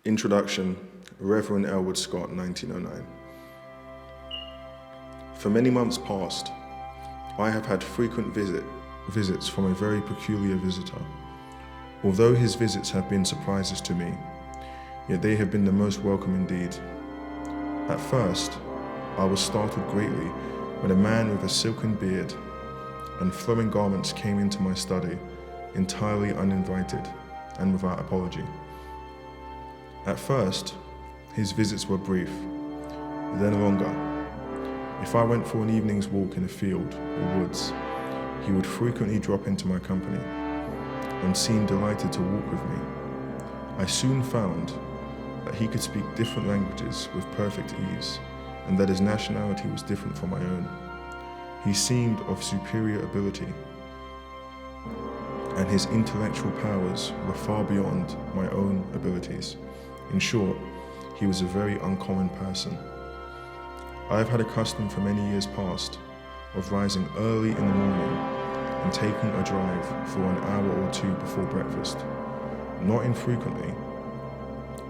Introduction, Reverend Elwood Scott, 1909. For many months past, I have had frequent visits from a very peculiar visitor. Although his visits have been surprises to me, yet they have been the most welcome indeed. At first, I was startled greatly when a man with a silken beard and flowing garments came into my study, entirely uninvited and without apology. At first, his visits were brief, then longer. If I went for an evening's walk in a field or woods, he would frequently drop into my company and seemed delighted to walk with me. I soon found that he could speak different languages with perfect ease, and that his nationality was different from my own. He seemed of superior ability, and his intellectual powers were far beyond my own abilities. In short, he was a very uncommon person. I have had a custom for many years past of rising early in the morning and taking a drive for an hour or two before breakfast. Not infrequently,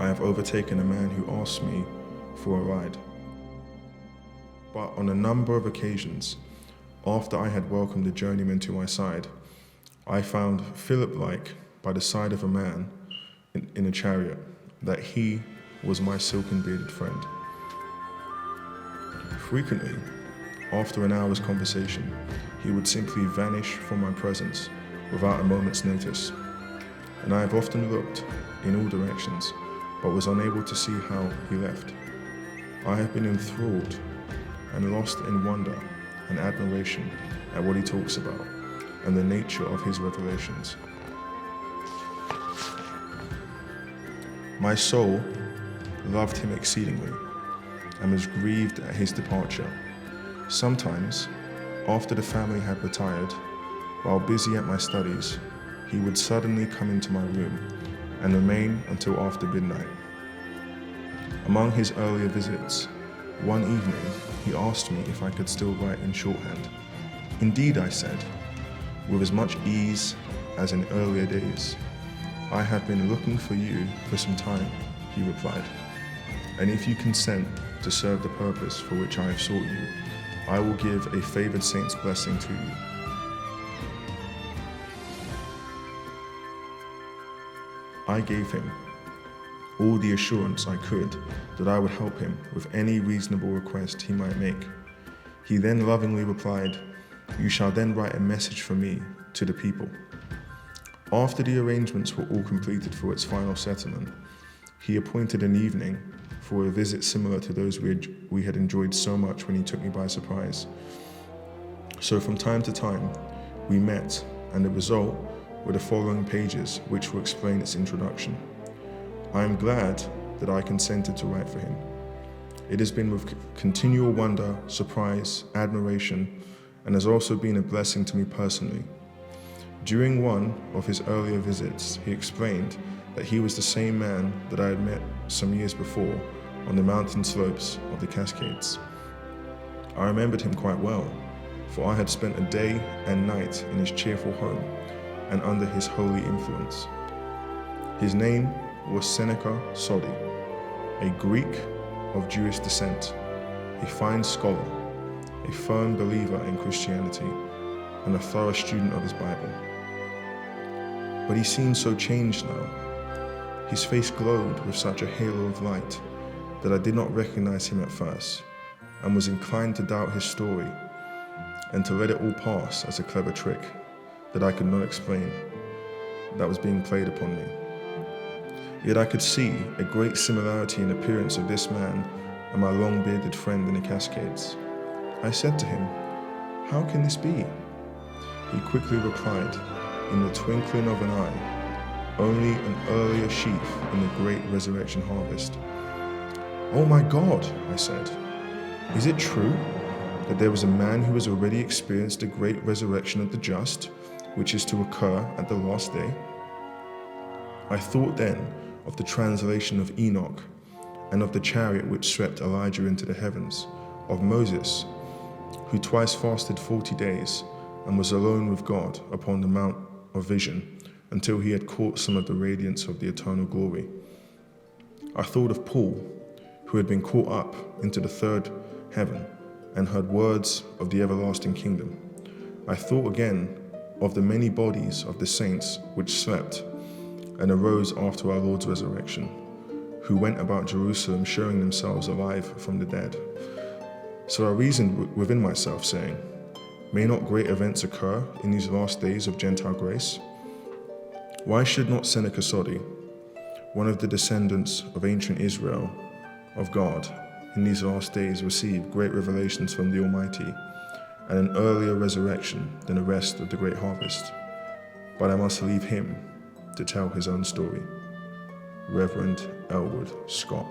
I have overtaken a man who asked me for a ride. But on a number of occasions, after I had welcomed the journeyman to my side, I found Philip-like by the side of a man in a chariot, that he was my silken bearded friend. Frequently, after an hour's conversation, he would simply vanish from my presence without a moment's notice, and I have often looked in all directions, but was unable to see how he left. I have been enthralled and lost in wonder and admiration at what he talks about and the nature of his revelations. My soul loved him exceedingly and was grieved at his departure. Sometimes, after the family had retired, while busy at my studies, he would suddenly come into my room and remain until after midnight. Among his earlier visits, one evening he asked me if I could still write in shorthand. Indeed, I said, with as much ease as in earlier days. I have been looking for you for some time, he replied, and if you consent to serve the purpose for which I have sought you, I will give a favored saint's blessing to you. I gave him all the assurance I could that I would help him with any reasonable request he might make. He then lovingly replied, "You shall then write a message from me to the people." After the arrangements were all completed for its final settlement, he appointed an evening for a visit similar to those we had enjoyed so much when he took me by surprise. So from time to time, we met, and the result were the following pages, which will explain its introduction. I am glad that I consented to write for him. It has been with continual wonder, surprise, admiration, and has also been a blessing to me personally. During one of his earlier visits, he explained that he was the same man that I had met some years before on the mountain slopes of the Cascades. I remembered him quite well, for I had spent a day and night in his cheerful home and under his holy influence. His name was Seneca Sodi, a Greek of Jewish descent, a fine scholar, a firm believer in Christianity, and a thorough student of his Bible. But he seemed so changed now. His face glowed with such a halo of light that I did not recognize him at first, and was inclined to doubt his story and to let it all pass as a clever trick that I could not explain, that was being played upon me. Yet I could see a great similarity in appearance of this man and my long-bearded friend in the Cascades. I said to him, "How can this be?" He quickly replied, "In the twinkling of an eye, only an earlier sheaf in the great resurrection harvest." "Oh my God," I said, "is it true that there was a man who has already experienced the great resurrection of the just, which is to occur at the last day?" I thought then of the translation of Enoch, and of the chariot which swept Elijah into the heavens, of Moses, who twice fasted 40 days and was alone with God upon the Mount of Vision until he had caught some of the radiance of the eternal glory. I thought of Paul, who had been caught up into the third heaven and heard words of the everlasting kingdom. I thought again of the many bodies of the saints which slept and arose after our Lord's resurrection, who went about Jerusalem showing themselves alive from the dead. So I reasoned within myself, saying, may not great events occur in these last days of Gentile grace? Why should not Seneca Sodi, one of the descendants of ancient Israel, of God, in these last days receive great revelations from the Almighty, and an earlier resurrection than the rest of the great harvest? But I must leave him to tell his own story. Reverend Elwood Scott.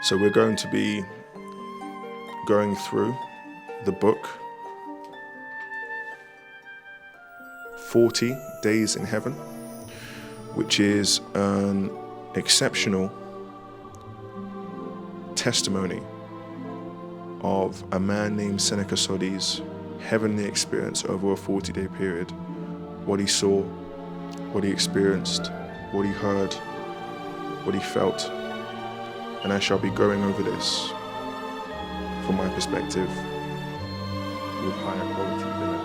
So we're going to be going through the book 40 Days in Heaven, which is an exceptional testimony of a man named Seneca Sodi's heavenly experience over a 40-day period. What he saw, what he experienced, what he heard, what he felt. And I shall be going over this from my perspective with higher quality than